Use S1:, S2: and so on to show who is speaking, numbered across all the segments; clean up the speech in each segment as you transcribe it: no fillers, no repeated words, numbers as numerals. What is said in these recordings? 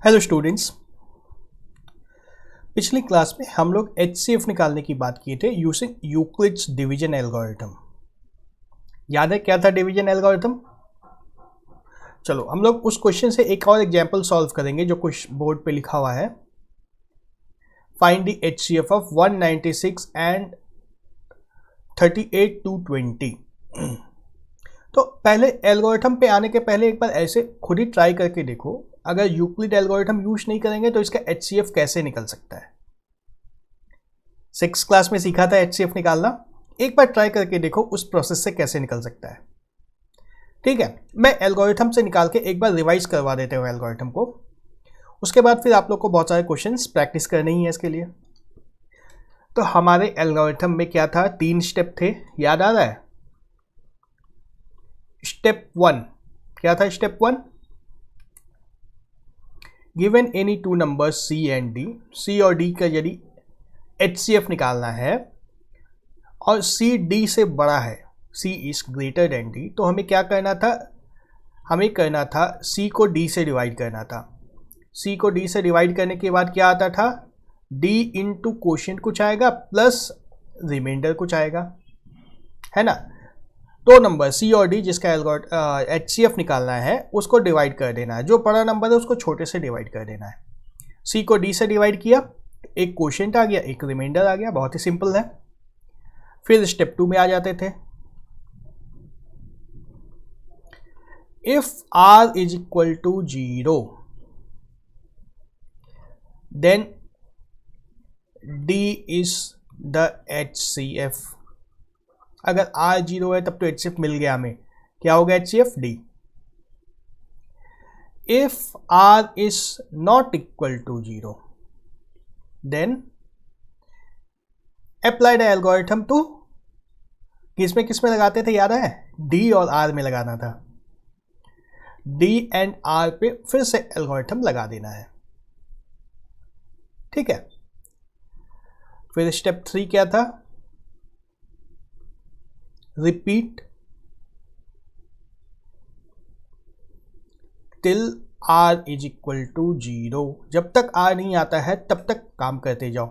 S1: Hello students, पिछली class में हम लोग HCF निकालने की बात किए थे यूजिंग यूक्लिड्स डिवीजन एल्गोरिथम। याद है क्या था डिवीजन एल्गोरिथम? चलो हम लोग उस क्वेश्चन से एक और एग्जांपल सॉल्व करेंगे जो कुछ बोर्ड पे लिखा हुआ है। Find the HCF of 196 and 38 to 20। तो पहले एल्गोरिथम पे आने के पहले एक बार ऐसे खुद ही ट्राई करके देखो, अगर यूक्लिड एल्गोरिथम यूज नहीं करेंगे तो इसका HCF कैसे निकल सकता है। 6th क्लास में सीखा था HCF निकालना, एक बार ट्राई करके देखो उस प्रोसेस से कैसे निकल सकता है। ठीक है, मैं एल्गोरिथम से निकाल के एक बार रिवाइज करवा देते हो एल्गोरिथम को, उसके बाद फिर आप लोग को बहुत सारे क्वेश्चंस प्रैक्टिस करने ही है इसके लिए। तो हमारे एल्गोरिथम में क्या था, 3 स्टेप थे, याद आ रहा है? स्टेप 1 क्या था? Step 1, given any two numbers C and D, C और D का यदि HCF निकालना है और C D से बड़ा है, C is greater than D, तो हमें क्या करना था? हमें करना था C को D से डिवाइड करना था। C को D से डिवाइड करने के बाद क्या आता था? D इंटू क्वोशिएंट कुछ आएगा प्लस रिमाइंडर कुछ आएगा, है ना। दो नंबर C और D जिसका HCF निकालना है उसको डिवाइड कर देना है, जो बड़ा नंबर है उसको छोटे से डिवाइड कर देना है। C को D से डिवाइड किया, एक क्वोशिएंट आ गया, एक रिमाइंडर आ गया, बहुत ही सिंपल है। फिर स्टेप 2 में आ जाते थे। If R is equal to 0 then D is the HCF। अगर R 0 है तब तो HCF मिल गया हमें, क्या होगा? HCF D। If R is not equal to 0 then apply the algorithm to, किस में लगाते थे याद है? D और R में लगाना था। D एंड R पे फिर से एल्गोरिथम लगा देना है, ठीक है। फिर स्टेप 3 क्या था? Repeat till R is equal to 0। जब तक R नहीं आता है तब तक काम करते जाओ,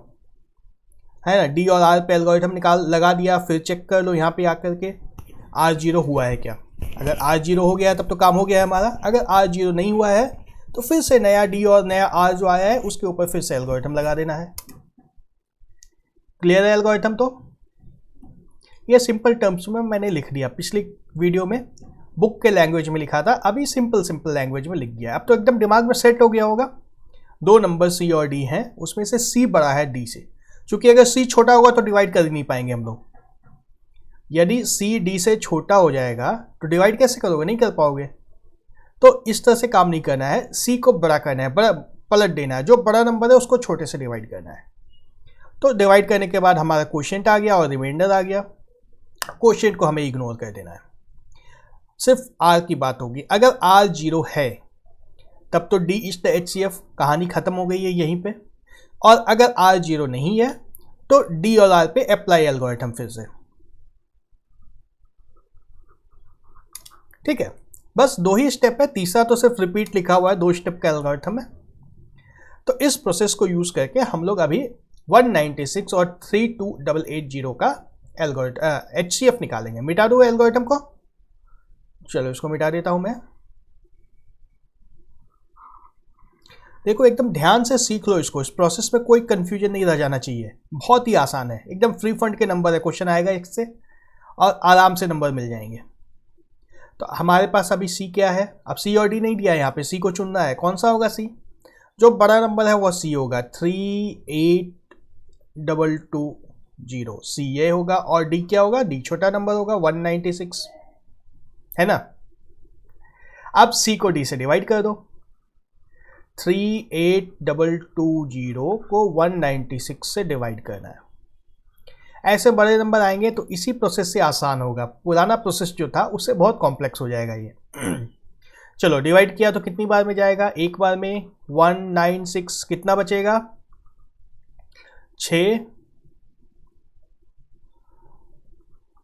S1: है ना। D और R पे एल्गोरिथम लगा दिया, फिर चेक कर लो यहाँ पे आकर के R 0 हुआ है क्या। अगर R 0 हो गया है तब तो काम हो गया है हमारा। अगर R 0 नहीं हुआ है तो फिर से नया D और नया R जो आया है उसके ऊपर फिर से एल्गोरिथम लगा देना है। क्लियर है एल्गोरिथम? तो ये सिंपल टर्म्स में मैंने लिख दिया, पिछली वीडियो में बुक के लैंग्वेज में लिखा था, अभी सिंपल लैंग्वेज में लिख गया। अब तो एकदम दिमाग में सेट हो गया होगा। दो नंबर C और D हैं, उसमें से C बड़ा है D से, क्योंकि अगर C छोटा होगा तो डिवाइड कर ही नहीं पाएंगे हम लोग। यदि C D से छोटा हो जाएगा तो डिवाइड कैसे करोगे? नहीं कर पाओगे। तो इस तरह से काम नहीं करना है, C को बड़ा करना है, बड़ा पलट देना है, जो बड़ा नंबर है उसको छोटे से डिवाइड करना है। तो डिवाइड करने के बाद हमारा क्वोशिएंट आ गया और रिमाइंडर आ गया, क्वोशिएंट को हमें इग्नोर कर देना है, सिर्फ R की बात होगी। अगर R 0 है तब तो D इज द HCF, कहानी खत्म हो गई है यहीं पे। और अगर R 0 नहीं है तो D और R पे अप्लाई एल्गोरिथम फिर से, ठीक है। बस 2 ही स्टेप है, तीसरा तो सिर्फ रिपीट लिखा हुआ है, 2 स्टेप का एल्गोरिथम है। तो इस प्रोसेस को यूज करके हम लोग अभी 196 और 32880 का HCF निकालेंगे। मिटा दो एल्गोरिथम को, चलो इसको मिटा देता हूं मैं। देखो एकदम ध्यान से सीख लो इसको, इस प्रोसेस में कोई कंफ्यूजन नहीं रह जाना चाहिए, बहुत ही आसान है, एकदम फ्री फंड के नंबर है, क्वेश्चन आएगा इससे और आराम से नंबर मिल जाएंगे। तो हमारे पास अभी C क्या है? अब C और D नहीं दिया है, यहाँ पे C को चुनना है। कौन सा होगा C? जो बड़ा नंबर है वो C होगा, 38220 C ये होगा, और D क्या होगा? D छोटा नंबर होगा, 196, है ना। अब C को D से डिवाइड कर दो, 38220 को 196 से डिवाइड करना है। ऐसे बड़े नंबर आएंगे तो इसी प्रोसेस से आसान होगा, पुराना प्रोसेस जो था उससे बहुत कॉम्प्लेक्स हो जाएगा ये। चलो डिवाइड किया तो कितनी बार में जाएगा? एक बार में। 196 कितना बचेगा? 6,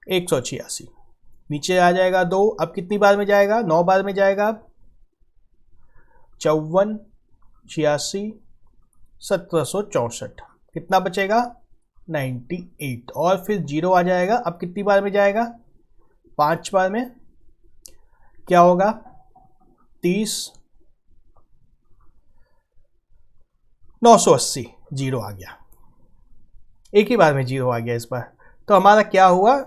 S1: 186, नीचे आ जाएगा 2। अब कितनी बार में जाएगा? 9 बार में जाएगा। 54, 86 1764, कितना बचेगा 98, और फिर 0 आ जाएगा। अब कितनी बार में जाएगा 5 बार में, क्या होगा 30 980, 0 आ गया, एक ही बार में 0 आ गया इस बार। तो हमारा क्या हुआ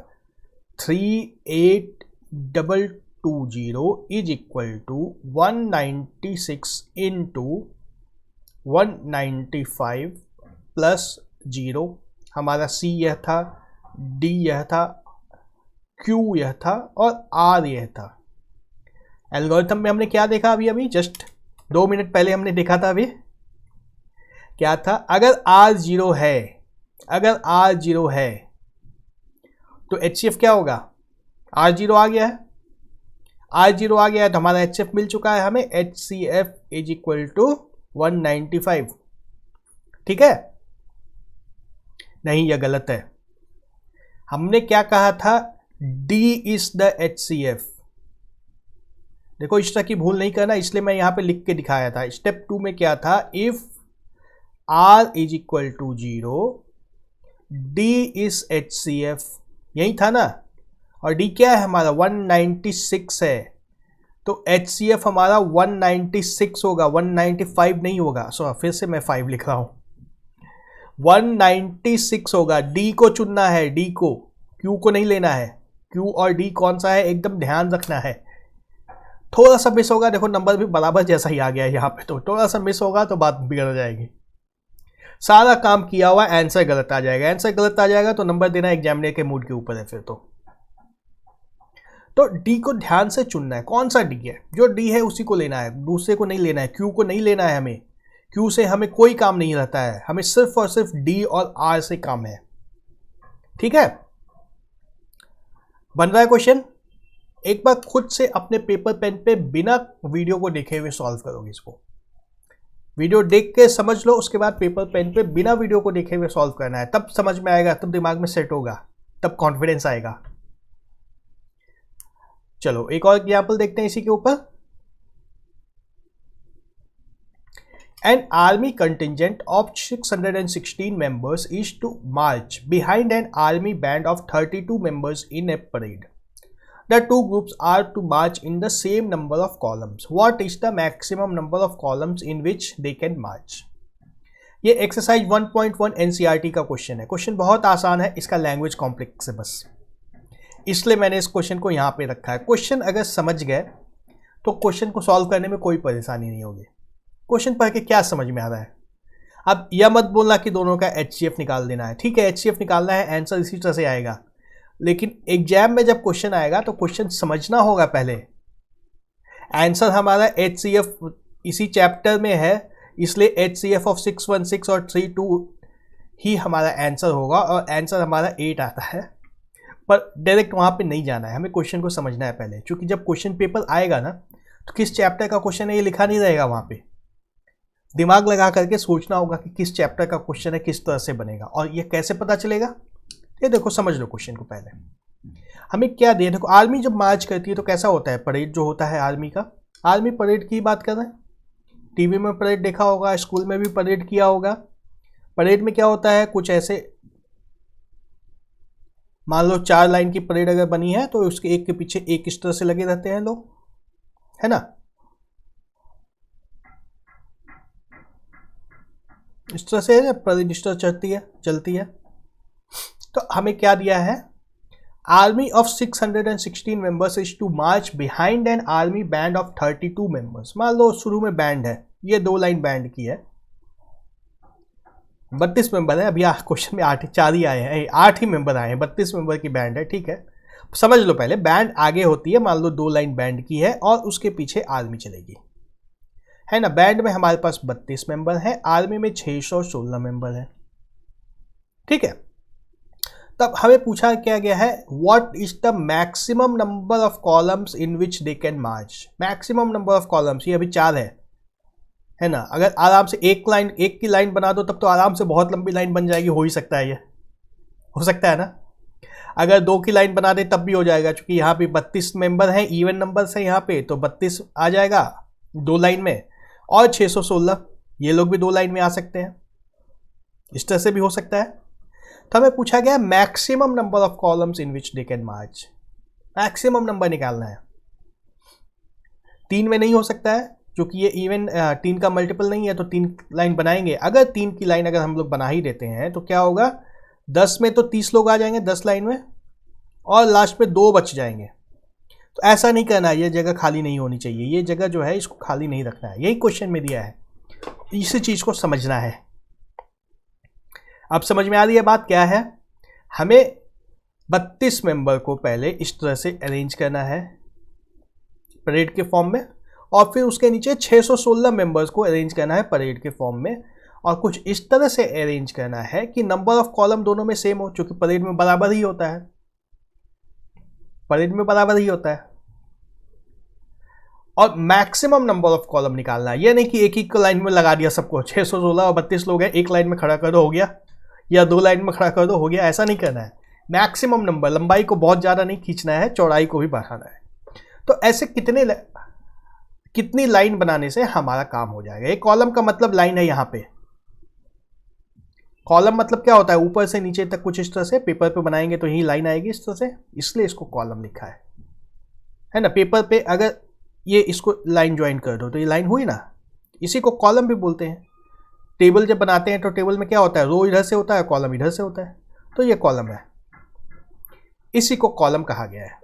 S1: 38,220 is equal to 196 into 195 plus 0। हमारा C यह था, D यह था, Q यह था और R यह था। एल्गोरिथम में हमने क्या देखा अभी अभी जस्ट 2 मिनट पहले हमने देखा था। अभी क्या था, अगर R 0 है, अगर R 0 है तो HCF क्या होगा, R 0 आ गया है, R 0 आ गया है तो हमारा HCF मिल चुका है हमें, HCF इज इक्वल टू 195। ठीक है, नहीं यह गलत है। हमने क्या कहा था, D इज द HCF। देखो इस तरह की भूल नहीं करना, इसलिए मैं यहां पे लिख के दिखाया था। स्टेप 2 में क्या था, if R is equal to 0 D is HCF, यही था ना। और D क्या है हमारा 196 है, तो HCF हमारा 196 होगा, 195 नहीं होगा। सो फिर से मैं 5 लिख रहा हूं, 196 होगा। D को चुनना है, D को, Q को नहीं लेना है। Q और D कौन सा है एकदम ध्यान रखना है। थोड़ा सा मिस होगा, देखो नंबर भी बराबर जैसा ही आ गया है यहाँ पे, तो थोड़ा सा मिस होगा तो बात बिगड़ जाएगी। सारा काम किया हुआ आंसर गलत आ जाएगा, आंसर गलत आ जाएगा तो नंबर देना एग्जामिनर के मूड के ऊपर है फिर तो डी को ध्यान से चुनना है, कौन सा डी है, जो डी है उसी को लेना है, दूसरे को नहीं लेना है। क्यू को नहीं लेना है हमें, क्यू से हमें कोई काम नहीं रहता है, हमें सिर्फ और सिर्फ डी और आर से काम है। ठीक है, बन रहा है क्वेश्चन। एक बार खुद से अपने पेपर पेन पे बिना वीडियो को देखे हुए सॉल्व करोगे इसको, वीडियो देख के समझ लो, उसके बाद पेपर पेन पे बिना वीडियो को देखे हुए सॉल्व करना है, तब समझ में आएगा, तब दिमाग में सेट होगा, तब कॉन्फिडेंस आएगा। चलो एक और एग्जाम्पल देखते हैं इसी के ऊपर। An army contingent of 616 members is to march behind an army band of 32 members in a parade. The two groups are to march in the same number of columns. What is the maximum number of columns in which they can march? ये exercise 1.1 NCERT का question है। Question बहुत आसान है, इसका language complex है बस, इसलिए मैंने इस क्वेश्चन को यहाँ पे रखा है। क्वेश्चन अगर समझ गए तो क्वेश्चन को सॉल्व करने में कोई परेशानी नहीं होगी। क्वेश्चन पढ़ के क्या समझ में आ रहा है, अब यह मत बोलना कि दोनों का HCF निकाल देना है। ठीक है, HCF निकालना है, आंसर इसी तरह से आएगा, लेकिन एग्जाम में जब क्वेश्चन आएगा तो क्वेश्चन समझना होगा पहले। आंसर हमारा HCF इसी चैप्टर में है, इसलिए HCF ऑफ 616 और 32 ही हमारा आंसर होगा, और आंसर हमारा 8 आता है। पर डायरेक्ट वहाँ पे नहीं जाना है, हमें क्वेश्चन को समझना है पहले, क्योंकि जब क्वेश्चन पेपर आएगा ना तो किस चैप्टर का क्वेश्चन है ये लिखा नहीं रहेगा, वहाँ पे दिमाग लगा करके सोचना होगा कि किस चैप्टर का क्वेश्चन है, किस तरह से बनेगा, और ये कैसे पता चलेगा। ये देखो समझ लो क्वेश्चन को पहले, हमें क्या दिया। देखो आर्मी जब मार्च करती है तो कैसा होता है, परेड जो होता है आर्मी का, आर्मी परेड की बात कर रहे हैं, टीवी में परेड देखा होगा, स्कूल में भी परेड किया होगा। परेड में क्या होता है, कुछ ऐसे मान लो 4 लाइन की परेड अगर बनी है तो उसके एक के पीछे एक इस तरह से लगे रहते हैं लोग, है ना, इस तरह से परेड इस तरह चलती है। तो हमें क्या दिया है, army of 616 members is to march behind an army band of 32 members। मान लो शुरू में बैंड है, ये 2 लाइन बैंड की है, 32 मेंबर है। अभी क्वेश्चन में 4 ही आए हैं, 8 ही मेंबर आए हैं, 32 मेंबर की बैंड है। ठीक है, समझ लो पहले, बैंड आगे होती है, मान लो 2 लाइन बैंड की है और उसके पीछे आर्मी चलेगी, है ना। बैंड में हमारे पास 32 मेंबर हैं, आर्मी में 616 मेंबर हैं। ठीक है, तब हमें पूछा क्या गया है, what is the maximum number of columns in which they can March. Maximum number of columns ये अभी 4 है ना। अगर आराम से एक की लाइन बना दो तब तो आराम से बहुत लंबी लाइन बन जाएगी, हो ही सकता है, ये हो सकता है ना। अगर 2 की लाइन बना दे तब भी हो जाएगा, क्योंकि यहाँ पे 32 मेंबर हैं, इवन नंबर है यहाँ पे, तो 32 आ जाएगा 2 लाइन में, और 616 ये लोग भी 2 लाइन में आ सकते हैं, इस तरह से भी हो सकता है। तो हमें पूछा गया maximum number of columns in which they can merge, maximum number निकालना है। 3 में नहीं हो सकता है क्योंकि ये इवन 3 का मल्टीपल नहीं है, तो 3 लाइन बनाएंगे। अगर 3 की लाइन अगर हम लोग बना ही देते हैं तो क्या होगा, 10 में तो 30 लोग आ जाएंगे 10 लाइन में, और लास्ट में 2 बच जाएंगे। तो ऐसा नहीं करना है, ये जगह खाली नहीं होनी चाहिए, ये जगह जो है इसको खाली नहीं रखना है, यही क्वेश्चन में दिया है, इसी चीज़ को समझना है। अब समझ में आ रही है बात क्या है, हमें 32 मेंबर को पहले इस तरह से अरेंज करना है परेड के फॉर्म में, और फिर उसके नीचे 616 मेंबर्स को अरेंज करना है परेड के फॉर्म में, और कुछ इस तरह से अरेंज करना है कि नंबर ऑफ कॉलम दोनों में सेम हो, क्योंकि परेड में बराबर ही होता है, परेड में बराबर ही होता है। और मैक्सिमम नंबर ऑफ कॉलम निकालना है, यह नहीं कि एक ही लाइन में लगा दिया सबको, 616 और 32 लोग हैं, एक लाइन में खड़ा कर दो हो गया, या 2 लाइन में खड़ा कर दो हो गया, ऐसा नहीं करना है। मैक्सिमम नंबर, लंबाई को बहुत ज़्यादा नहीं खींचना है, चौड़ाई को भी बढ़ाना है। तो ऐसे कितनी लाइन बनाने से हमारा काम हो जाएगा। एक कॉलम का मतलब लाइन है, यहाँ पे कॉलम मतलब क्या होता है, ऊपर से नीचे तक कुछ इस तरह से पेपर पे बनाएंगे तो यही लाइन आएगी इस तरह से, इसलिए इसको कॉलम लिखा है ना। पेपर पे अगर ये इसको लाइन ज्वाइन कर दो तो ये लाइन हुई ना, इसी को कॉलम भी बोलते हैं। टेबल जब बनाते हैं तो टेबल में क्या होता है, रो इधर से होता है, कॉलम इधर से होता है, तो ये कॉलम है, इसी को कॉलम कहा गया है।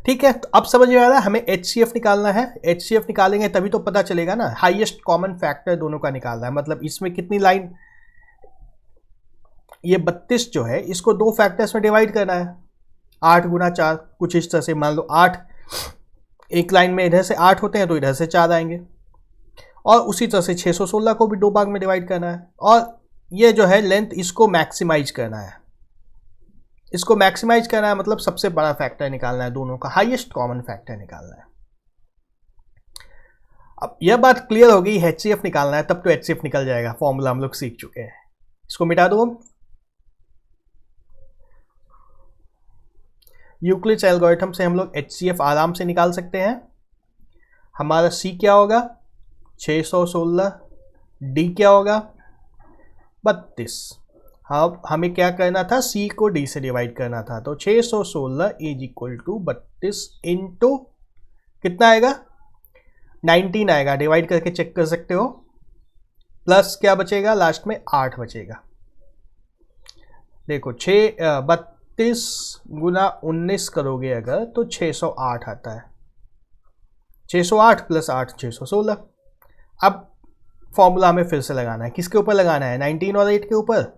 S1: ठीक है, तो अब समझ में आ रहा है, हमें HCF निकालना है। HCF निकालेंगे तभी तो पता चलेगा ना, हाईएस्ट कॉमन फैक्टर दोनों का निकालना है, मतलब इसमें कितनी लाइन, ये 32 जो है इसको 2 फैक्टर्स में डिवाइड करना है, 8 गुना 4, कुछ इस तरह से। मान लो 8, एक लाइन में इधर से 8 होते हैं तो इधर से 4 आएंगे, और उसी तरह से 616 को भी 2 भाग में डिवाइड करना है, और ये जो है लेंथ, इसको मैक्सिमाइज करना है, इसको मैक्सिमाइज करना है, मतलब सबसे बड़ा फैक्टर निकालना है, दोनों का हाईएस्ट कॉमन फैक्टर निकालना है। अब यह बात क्लियर हो गई, HCF निकालना है, तब तो HCF निकल जाएगा, फॉर्मूला हम लोग सीख चुके हैं। इसको मिटा दो हम, यूक्लिड्स एल्गोरिथम से हम लोग HCF आराम से निकाल सकते हैं। हमारा C क्या होगा, 616, D क्या होगा, 32। अब हमें क्या करना था, C को D से डिवाइड करना था, तो 616 इज इक्वल टू 32 इंटू कितना आएगा, 19 आएगा, डिवाइड करके चेक कर सकते हो, प्लस क्या बचेगा लास्ट में, 8 बचेगा। देखो 32 गुना 19 करोगे अगर तो 608 आता है, 608 प्लस 8 616। अब फॉर्मूला हमें फिर से लगाना है, किसके ऊपर लगाना है, 19 और 8 के ऊपर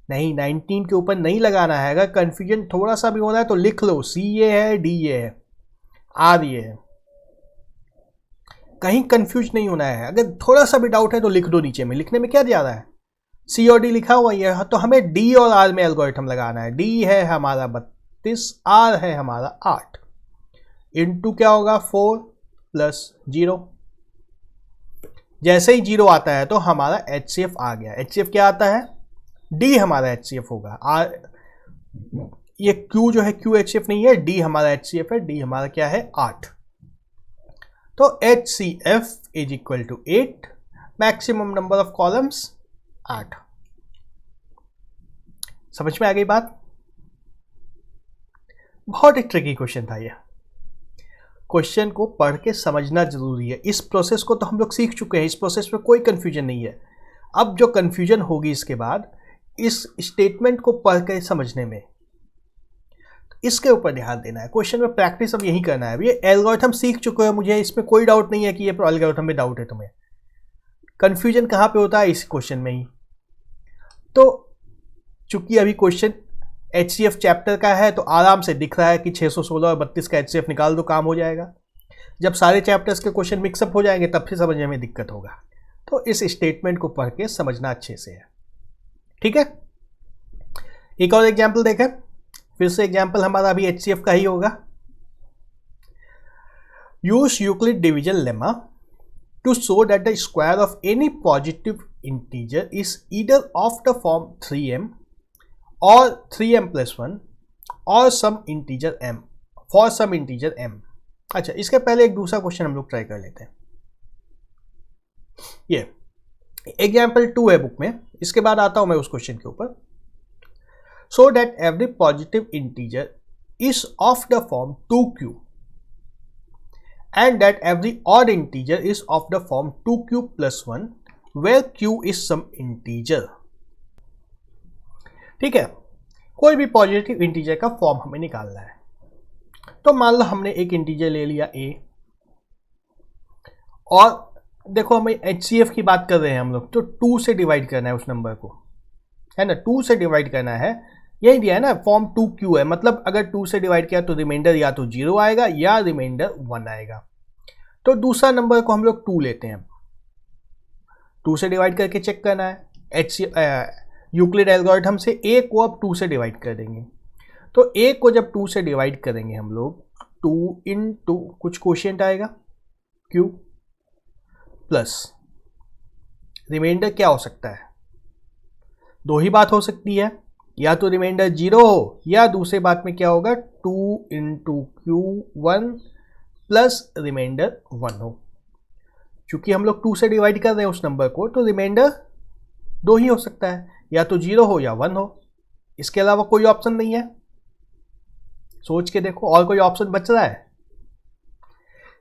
S1: नहीं, 19 के ऊपर नहीं लगाना है। अगर कंफ्यूजन थोड़ा सा भी हो रहा है तो लिख लो, C ये है, D ये है, R ये है, कहीं कंफ्यूज नहीं होना है। अगर थोड़ा सा भी डाउट है तो लिख दो नीचे में, लिखने में क्या जा रहा है, C और D लिखा हुआ है, तो हमें D और R में एल्गोरिथम लगाना है। D है हमारा 32, R है हमारा 8, इंटू क्या होगा 4 प्लस 0। जैसे ही 0 आता है तो हमारा HCF आ गया। HCF क्या आता है, D हमारा HCF होगा, ये Q जो है Q HCF नहीं है, D हमारा HCF है, D हमारा क्या है 8। तो HCF is equal to 8, maximum number of columns 8। समझ में आ गई बात, बहुत ही ट्रिकी क्वेश्चन था ये, क्वेश्चन को पढ़ के समझना जरूरी है। इस प्रोसेस को तो हम लोग सीख चुके हैं, इस प्रोसेस में कोई कंफ्यूजन नहीं है। अब जो कंफ्यूजन होगी इसके बाद, इस स्टेटमेंट को पढ़ के समझने में, इसके ऊपर ध्यान देना है। क्वेश्चन में प्रैक्टिस अब यही करना है। ये एल्गोरिथम सीख चुके हो, मुझे इसमें कोई डाउट नहीं है कि ये एल्गोरिथम में डाउट है तुम्हें। कंफ्यूजन कहाँ पे होता है, इस क्वेश्चन में ही। तो चूंकि अभी क्वेश्चन HCF चैप्टर का है तो आराम से दिख रहा है कि 616 और 32 का HCF निकाल दो, काम हो जाएगा। जब सारे चैप्टर्स के क्वेश्चन मिक्सअप हो जाएंगे तब फिर समझने में दिक्कत होगा। तो इस स्टेटमेंट को पढ़ के समझना अच्छे से है, ठीक है। एक और एग्जाम्पल देखें, फिर से एग्जाम्पल हमारा अभी HCF का ही होगा। Use Euclid division lemma to show that the square of any positive integer is either of the form 3m और 3m plus 1 और some integer m for some integer m। अच्छा, इसके पहले एक दूसरा क्वेश्चन हम लोग ट्राई कर लेते हैं। ये एग्जाम्पल 2 है बुक में, इसके बाद आता हूं मैं उस क्वेश्चन के ऊपर। So that every positive integer is of the form 2q and that every odd integer is of the form 2q plus 1 where q is some integer। ठीक है, कोई भी पॉजिटिव इंटीजर का फॉर्म हमें निकालना है। तो मान लो हमने एक इंटीजर ले लिया a, और देखो हमें HCF की बात कर रहे हैं हम लोग, तो 2 से डिवाइड करना है उस नंबर को, है ना, 2 से डिवाइड करना है, यही दिया है ना, फॉर्म 2q है, मतलब अगर 2 से डिवाइड किया तो रिमाइंडर या तो 0 आएगा या रिमाइंडर 1 आएगा। तो दूसरा नंबर को हम लोग 2 लेते हैं, 2 से डिवाइड करके चेक करना है। यूक्लिड एल्गोरिथम से a को अब 2 से डिवाइड कर देंगे। तो a को जब 2 से डिवाइड करेंगे हम लोग, 2 into कुछ क्वोशिएंट आएगा q प्लस रिमाइंडर क्या हो सकता है, दो ही बात हो सकती है, या तो रिमाइंडर 0 हो या दूसरी बात में क्या होगा 2 into q1 प्लस रिमाइंडर 1 हो। चूंकि हम लोग 2 से डिवाइड कर रहे हैं उस नंबर को, तो रिमाइंडर दो ही हो सकता है, या तो 0 हो या 1 हो, इसके अलावा कोई ऑप्शन नहीं है। सोच के देखो और कोई ऑप्शन बच रहा है?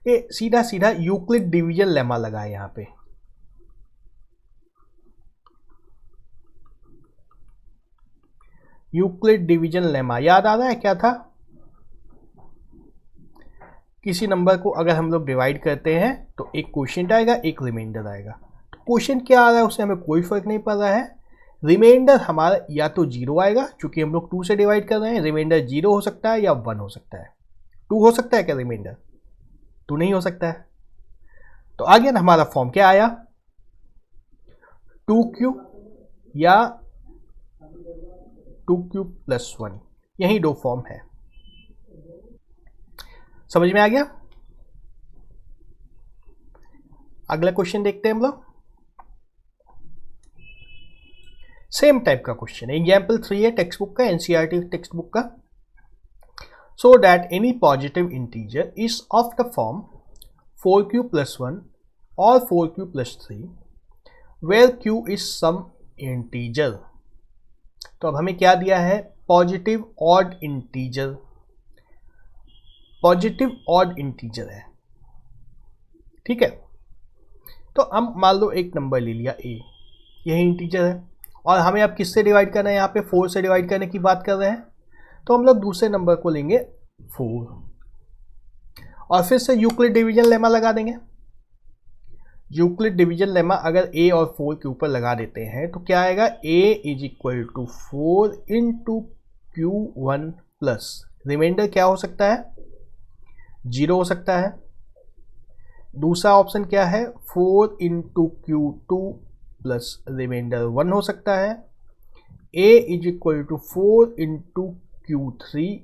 S1: ये सीधा सीधा यूक्लिड डिवीजन लेमा लगा है यहां पे। यूक्लिड डिवीजन लेमा याद आ रहा है क्या था? किसी नंबर को अगर हम लोग डिवाइड करते हैं तो एक क्वोशिएंट आएगा, एक रिमाइंडर आएगा। तो क्वोशिएंट क्या आ रहा है उससे हमें कोई फर्क नहीं पड़ रहा है। रिमाइंडर हमारा या तो 0 आएगा, क्योंकि हम लोग 2 से डिवाइड कर रहे हैं, रिमाइंडर 0 हो सकता है या 1 हो सकता है। 2 हो सकता है क्या रिमाइंडर? 2 नहीं हो सकता है। तो आ गया ना हमारा फॉर्म, क्या आया 2q या 2q प्लस 1, यही दो फॉर्म है। समझ में आ गया? अगला क्वेश्चन देखते हैं हम लोग। सेम टाइप का क्वेश्चन है, एग्जाम्पल 3 है टेक्स्ट बुक का, एनसीईआरटी टेक्स्ट बुक का। So that any positive integer is of the form 4q plus 1 और 4q plus 3 where q is some integer. तो अब हमें क्या दिया है? Positive odd integer, positive odd integer है, ठीक है। तो हम मान लो एक नंबर ले लिया a, यही इंटीजर है, और हमें अब किससे डिवाइड करना है? यहाँ पे 4 से डिवाइड करने की बात कर रहे हैं, तो हम लोग दूसरे नंबर को लेंगे 4 और फिर से यूक्लिड डिवीजन लेमा लगा देंगे। यूक्लिड डिवीजन लेमा अगर a और 4 के ऊपर लगा देते हैं तो क्या आएगा? a is equal to 4 into q1 plus remainder क्या हो सकता है? 0 हो सकता है। दूसरा ऑप्शन क्या है? 4 इंटू q2 प्लस रिमाइंडर 1 हो सकता है। a is equal to 4 into q3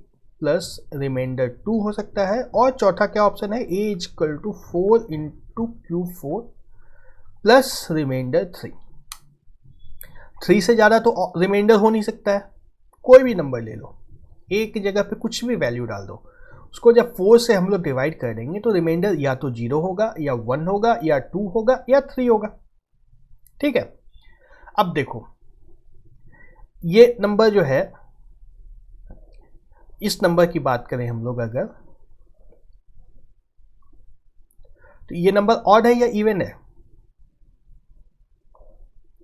S1: plus remainder 2 हो सकता है। और चौथा क्या ऑप्शन है? a is equal to 4 into q4 plus remainder 3। 3 से ज़्यादा तो रिमाइंडर हो नहीं सकता है, कोई भी नंबर ले लो, a की जगह पे कुछ भी वैल्यू डाल दो, उसको जब 4 से हम लोग डिवाइड कर देंगे तो रिमाइंडर या तो 0 होगा या 1 होगा या 2 होगा या 3 होगा, ठीक है। अब देखो ये नंबर जो है, इस नंबर की बात करें हम लोग अगर, तो ये नंबर ऑड है या इवन है?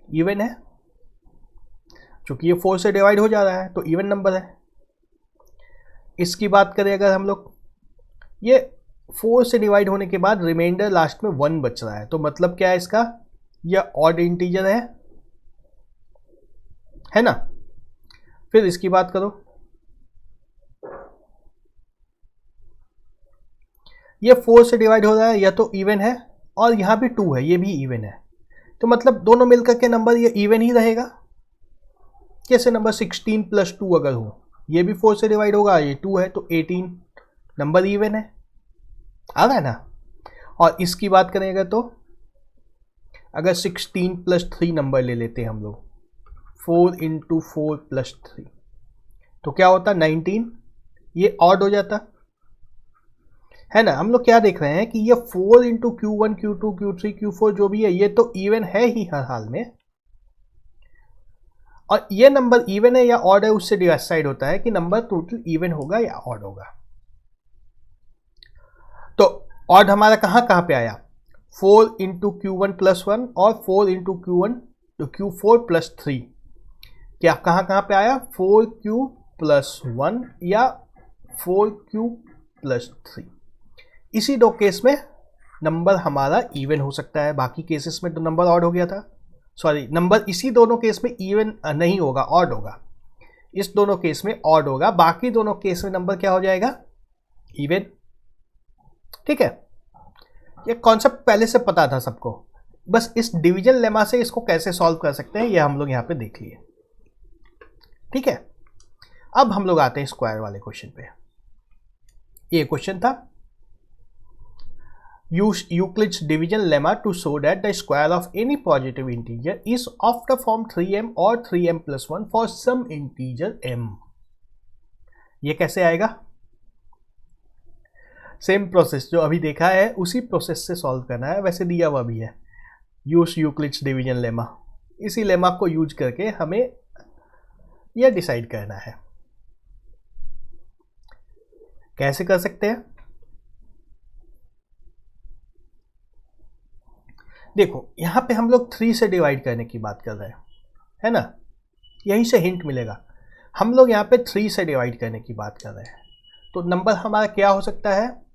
S1: इवन है, क्योंकि ये 4 से डिवाइड हो जा रहा है तो इवन नंबर है। इसकी बात करें अगर हम लोग, ये 4 से डिवाइड होने के बाद रिमाइंडर लास्ट में 1 बच रहा है, तो मतलब क्या है इसका? यह ऑड इंटीजर है ना। फिर इसकी बात करो, ये 4 से डिवाइड हो रहा है, या तो इवन है, और यहां भी 2 है, ये भी इवन है, तो मतलब दोनों मिलकर के नंबर ये इवन ही रहेगा। कैसे? नंबर 16 प्लस 2 अगर हो, ये भी 4 से डिवाइड होगा, ये 2 है तो 18, नंबर इवन है, आ रहा है ना। और इसकी बात करें अगर, तो अगर 16 प्लस 3 नंबर ले लेते हैं हम लोग, 4 इंटू 4 प्लस 3, तो क्या होता? 19, ये ऑड हो जाता। है ना। हम लोग क्या देख रहे हैं कि ये 4 into Q1 Q2 Q3 Q4 जो भी है ये तो इवन है ही हर हाल में, और ये नंबर इवन है या ऑड है उससे डिसाइड होता है कि नंबर टोटल इवन होगा या ऑड होगा। तो ऑड हमारा कहां कहां पे आया, 4 इंटू Q1 प्लस 1 और 4 इंटू Q4 प्लस 3, क्या कहां कहां पे आया, 4Q प्लस 1 या 4Q प्लस 3। इसी दो केस में नंबर हमारा इवन हो सकता है, बाकी केसेस में तो नंबर ऑड हो गया था, सॉरी नंबर इसी दोनों केस में इवन नहीं होगा, ऑड होगा, इस दोनों केस में ऑड होगा, बाकी दोनों केस में नंबर क्या हो जाएगा, इवन। ठीक है, ये कॉन्सेप्ट पहले से पता था सबको, बस इस डिवीजन लेमा से इसको कैसे सॉल्व कर सकते हैं ये हम लोग यहां पे देख लिए। ठीक है, अब हम लोग आते हैं स्क्वायर वाले क्वेश्चन पे। ये क्वेश्चन था, use Euclid's division lemma to show that the square of any positive integer is of the form 3m or 3m plus 1 for some integer m। ये कैसे आएगा, सेम प्रोसेस जो अभी देखा है उसी प्रोसेस से सॉल्व करना है, वैसे दिया हुआ भी है यूज यूक्लिड्स डिवीजन लेमा, इसी लेमा को यूज करके हमें यह डिसाइड करना है। कैसे कर सकते हैं, देखो यहां पे हम लोग 3 से डिवाइड करने की बात कर रहे हैं, है ना, यहीं से हिंट मिलेगा, हम लोग यहाँ पे 3 से डिवाइड करने की बात कर रहे हैं। तो नंबर हमारा क्या हो सकता है,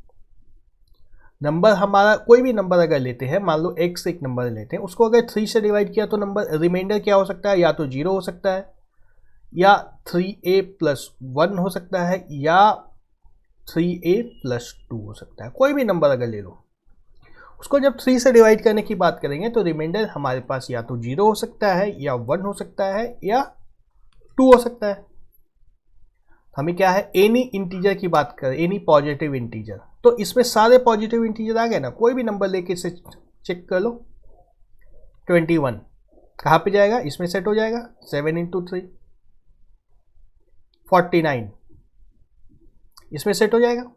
S1: नंबर हमारा कोई भी नंबर अगर लेते हैं, मान लो x एक नंबर लेते हैं, उसको अगर 3 से डिवाइड किया तो नंबर रिमाइंडर क्या हो सकता है, या तो 0 हो सकता है, या 3a प्लस 1 हो सकता है, या 3a प्लस 2 हो सकता है। कोई भी नंबर अगर ले लो, उसको जब 3 से डिवाइड करने की बात करेंगे तो रिमाइंडर हमारे पास या तो 0 हो सकता है, या 1 हो सकता है, या 2 हो सकता है। हमें क्या है, एनी इंटीजर की बात करें, एनी पॉजिटिव इंटीजर, तो इसमें सारे पॉजिटिव इंटीजर आ गए ना, कोई भी नंबर लेके इसे चेक कर लो। 21 कहाँ पे जाएगा, इसमें सेट हो जाएगा, 7 इंटू 3 49 इसमें सेट हो जाएगा,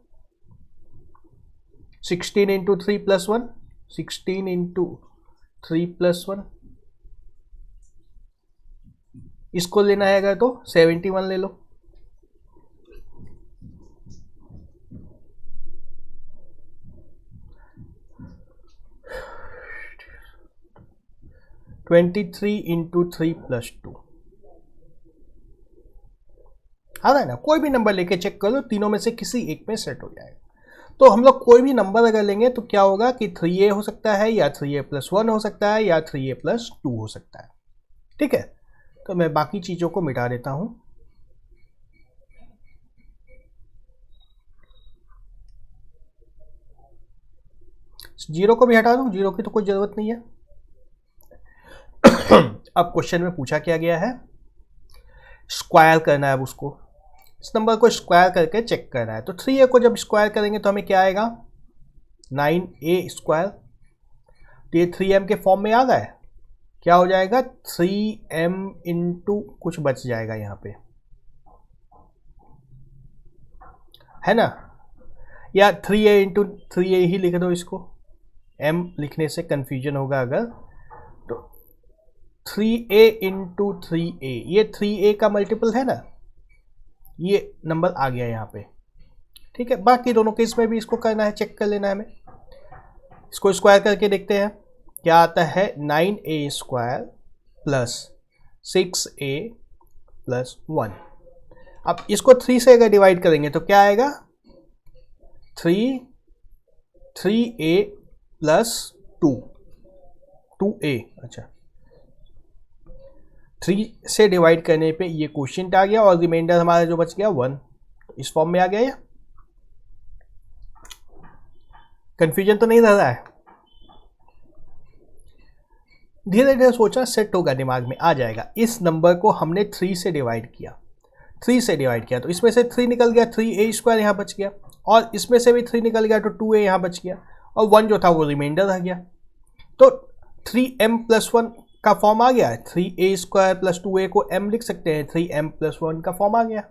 S1: 16 इंटू 3 प्लस 1 16 इंटू 3 प्लस 1, इसको लेना है अगर तो 71 ले लो, ट्वेंटी 3 इंटू 3 प्लस 2 आ रहा है ना, कोई भी नंबर लेके चेक कर लो, तीनों में से किसी एक में सेट हो जाएगा। तो हम लोग कोई भी नंबर अगर लेंगे तो क्या होगा कि 3a हो सकता है, या 3a प्लस 1 हो सकता है, या 3a प्लस 2 हो सकता है। ठीक है, तो मैं बाकी चीज़ों को मिटा देता हूं। जीरो को भी हटा दूं, जीरो की तो कोई ज़रूरत नहीं है। अब क्वेश्चन में पूछा क्या गया है, स्क्वायर करना है, अब उसको इस नंबर को स्क्वायर करके चेक करना है। तो 3a को जब स्क्वायर करेंगे तो हमें क्या आएगा, 9a स्क्वायर, तो ये 3m के फॉर्म में आ गया है, क्या हो जाएगा 3m इंटू कुछ बच जाएगा यहाँ पे, है ना, या 3a इंटू 3a ही लिख दो, इसको m लिखने से कंफ्यूजन होगा अगर, तो 3a इंटू 3a, ये 3a का मल्टीपल है ना, ये नंबर आ गया यहाँ पे। ठीक है, बाकी दोनों केस में भी इसको करना है, चेक कर लेना है हमें। इसको स्क्वायर करके देखते हैं क्या आता है, 9a square plus 6a plus 1। अब इसको 3 से अगर डिवाइड करेंगे तो क्या आएगा, 3a प्लस 2a, अच्छा 3 से डिवाइड करने पे ये क्वोशिएंट आ गया, और रिमाइंडर हमारा जो बच गया 1, इस फॉर्म में आ गया। ये कंफ्यूजन तो नहीं रह रहा है, धीरे धीरे सोचना सेट होगा, दिमाग में आ जाएगा। इस नंबर को हमने 3 से डिवाइड किया, 3 से डिवाइड किया तो इसमें से 3 निकल गया, 3a स्क्वायर यहाँ बच गया, और इसमें से भी 3 निकल गया तो 2a यहाँ बच गया, और 1 जो था वो रिमाइंडर रह गया। तो 3m प्लस 1 का फॉर्म आ गया है, 3a स्क्वायर प्लस 2a को m लिख सकते हैं, 3m प्लस 1 का फॉर्म आ गया।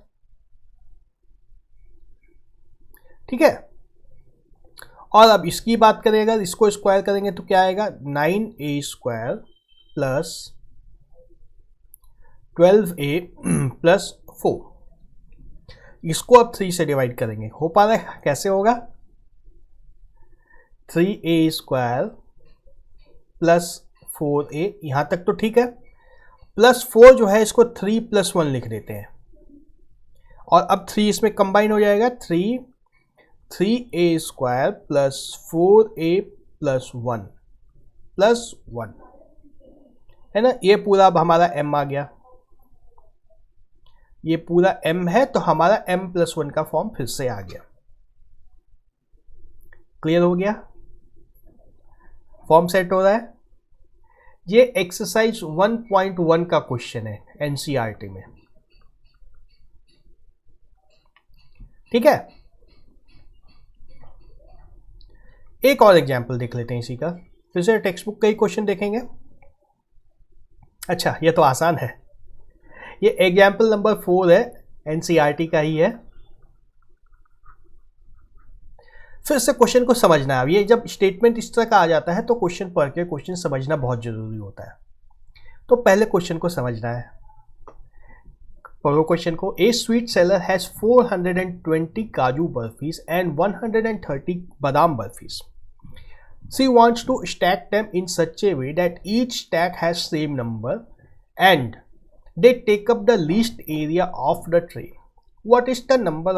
S1: ठीक है, और अब इसकी बात करें, अगर इसको स्क्वायर करेंगे तो क्या आएगा, 9a² प्लस 12a प्लस 4। इसको अब 3 से डिवाइड करेंगे, हो पा रहा है, कैसे होगा, 3a² प्लस 4a, यहां तक तो ठीक है। प्लस 4 जो है इसको 3 + 1 लिख देते हैं, और अब 3 इसमें कंबाइन हो जाएगा, 3a² प्लस 4a प्लस 1 है ना। ये पूरा अब हमारा m आ गया, ये पूरा m है, तो हमारा m+1 का फॉर्म फिर से आ गया। क्लियर हो गया, फॉर्म सेट हो रहा है। ये एक्सरसाइज 1.1 का क्वेश्चन है एनसीईआरटी में, ठीक है। एक और एग्जाम्पल देख लेते हैं इसी का, फिर से टेक्स्ट बुक का ही क्वेश्चन देखेंगे। अच्छा, ये तो आसान है, ये एग्जाम्पल नंबर 4 है, एनसीईआरटी का ही है। फिर से क्वेश्चन को समझना है। ये जब स्टेटमेंट इस तरह का आ जाता है तो क्वेश्चन पढ़ के क्वेश्चन समझना बहुत जरूरी होता है। तो पहले क्वेश्चन को समझना है, पढ़ो क्वेश्चन को। ए स्वीट सेलर हैज 420 काजू बर्फीज एंड 130 बादाम बर्फीज। She wants to stack them in such a way that each stack has same number and they take up the least area of the tray. What is the number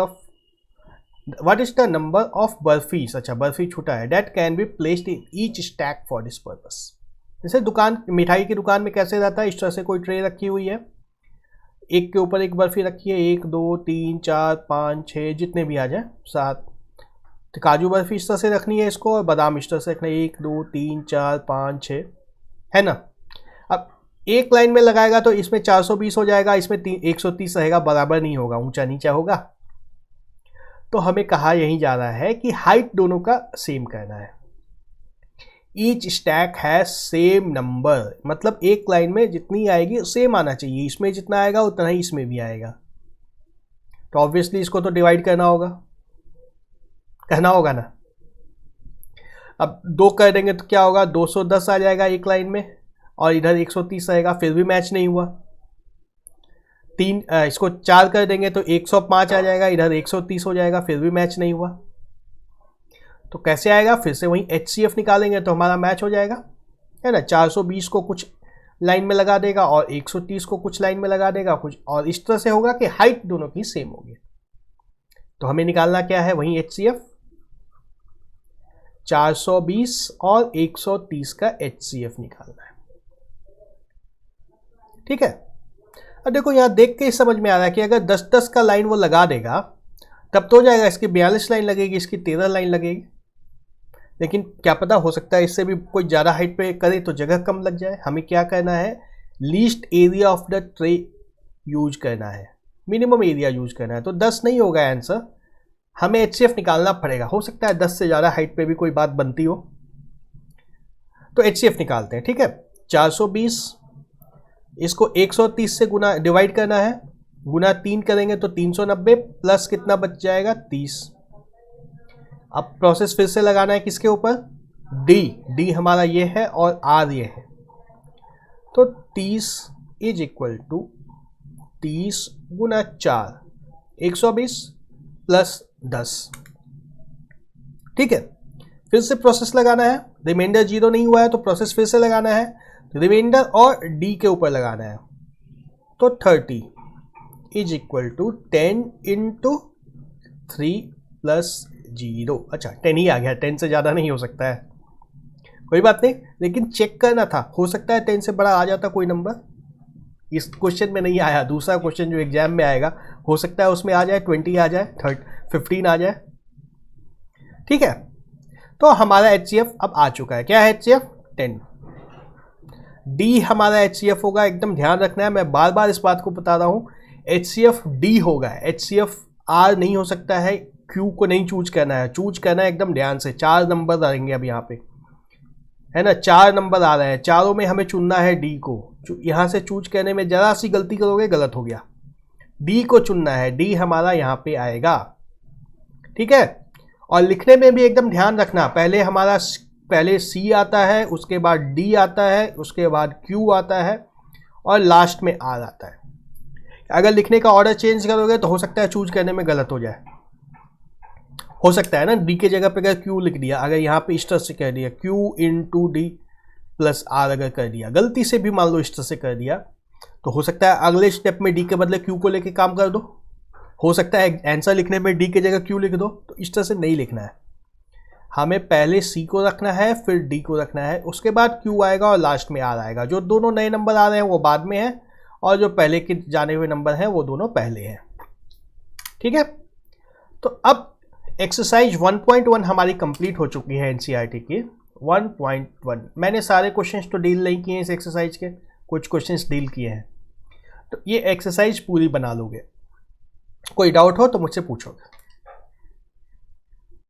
S1: of burfis? अच्छा, बर्फी छोटा है, that can be placed in each stack for this purpose. जैसे दुकान, मिठाई की दुकान में कैसे रहता है, इस तरह से कोई ट्रे रखी हुई है, एक के ऊपर एक बर्फी रखी है, 1 2 3 4 5 6 जितने भी आ जाए 7। तो काजू बर्फी इस तरह से रखनी है इसको, और बादाम इस तरह से रखना है, 1 2 3 4 5 6, है ना। अब एक लाइन में लगाएगा तो इसमें 420 हो जाएगा, इसमें 130 रहेगा, बराबर नहीं होगा, ऊंचा नीचा होगा। तो हमें कहा यही जा रहा है कि हाइट दोनों का सेम करना है। Each stack has same number, मतलब एक लाइन में जितनी आएगी सेम आना चाहिए, इसमें जितना आएगा उतना ही इसमें भी आएगा। तो ऑब्वियसली इसको तो डिवाइड करना होगा ना। अब 2 कर देंगे तो क्या होगा, 210 आ जाएगा एक लाइन में, और इधर 130 आएगा, फिर भी मैच नहीं हुआ। इसको 4 कर देंगे तो 105 आ जाएगा, इधर 130 हो जाएगा, फिर भी मैच नहीं हुआ। तो कैसे आएगा, फिर से वही HCF निकालेंगे तो हमारा मैच हो जाएगा, है ना। 420 को कुछ लाइन में लगा देगा और 130 को कुछ लाइन में लगा देगा कुछ, और इस तरह से होगा कि हाइट दोनों की सेम होगी। तो हमें निकालना क्या है, वही HCF, 420 और 130 का HCF निकालना है, ठीक है। अब देखो यहाँ देख के ही समझ में आ रहा है कि अगर 10-10 का लाइन वो लगा देगा तब तो हो जाएगा, इसकी 42 लाइन लगेगी, इसकी 13 लाइन लगेगी। लेकिन क्या पता, हो सकता है इससे भी कोई ज़्यादा हाइट पे करे तो जगह कम लग जाए। हमें क्या करना है, least area of the tray use करना है, मिनिमम एरिया यूज करना है। तो 10 नहीं होगा आंसर, हमें HCF निकालना पड़ेगा। हो सकता है 10 से ज़्यादा हाइट पे भी कोई बात बनती हो, तो HCF निकालते हैं, ठीक है। 420, इसको 130 से गुना डिवाइड करना है, गुना 3 करेंगे तो 390 प्लस कितना बच जाएगा, 30। अब प्रोसेस फिर से लगाना है किसके ऊपर, डी हमारा ये है और R ये है। तो 30 = 30 गुना 4, 120 प्लस 10, ठीक है। फिर से प्रोसेस लगाना है, रिमाइंडर 0 नहीं हुआ है तो प्रोसेस फिर से लगाना है, रिमाइंडर और D के ऊपर लगाना है। तो 30 = 10 × 3 + 0। अच्छा, 10 ही आ गया, 10 से ज़्यादा नहीं हो सकता है, कोई बात नहीं, लेकिन चेक करना था, हो सकता है 10 से बड़ा आ जाता कोई नंबर। इस क्वेश्चन में नहीं आया, दूसरा क्वेश्चन जो एग्जाम में आएगा हो सकता है उसमें आ जाए, 20 आ जाए, 15 आ जाए, ठीक है। तो हमारा HCF अब आ चुका है, क्या है HCF, 10। D हमारा HCF होगा, एकदम ध्यान रखना है, मैं बार बार इस बात को बता रहा हूँ, HCF D होगा, HCF R नहीं हो सकता है। Q को नहीं चूज करना है, चूज करना है एकदम ध्यान से। 4 नंबर आएंगे अब यहाँ पे, है ना, 4 नंबर आ रहे हैं, चारों में हमें चुनना है D को। यहाँ से चूज करने में जरा सी गलती करोगे गलत हो गया, D को चुनना है, D हमारा यहाँ पे आएगा, ठीक है। और लिखने में भी एकदम ध्यान रखना, पहले C आता है, उसके बाद D आता है, उसके बाद Q आता है और लास्ट में R आता है। अगर लिखने का ऑर्डर चेंज करोगे तो हो सकता है चूज करने में गलत हो जाए, हो सकता है ना। डी के जगह पे अगर क्यू लिख दिया, अगर यहाँ पे इस तरह से कर दिया q into d plus r अगर कर दिया, गलती से भी मान लो इस तरह से कर दिया, तो हो सकता है अगले स्टेप में डी के बदले क्यू को लेके काम कर दो। हो सकता है आंसर लिखने में डी की जगह क्यू लिख दो। तो इस तरह से नहीं लिखना है, हमें पहले सी को रखना है, फिर डी को रखना है, उसके बाद क्यू आएगा और लास्ट में आर आएगा। जो दोनों नए नंबर आ रहे हैं वो बाद में है और जो पहले के जाने हुए नंबर हैं वो दोनों पहले हैं। ठीक है, तो अब एक्सरसाइज 1.1 हमारी कंप्लीट हो चुकी है एनसीईआरटी की। 1.1 मैंने सारे क्वेश्चंस तो डील नहीं किए हैं इस एक्सरसाइज के, कुछ क्वेश्चंस डील किए हैं। तो ये एक्सरसाइज पूरी बना लोगे, कोई डाउट हो तो मुझसे पूछोगे।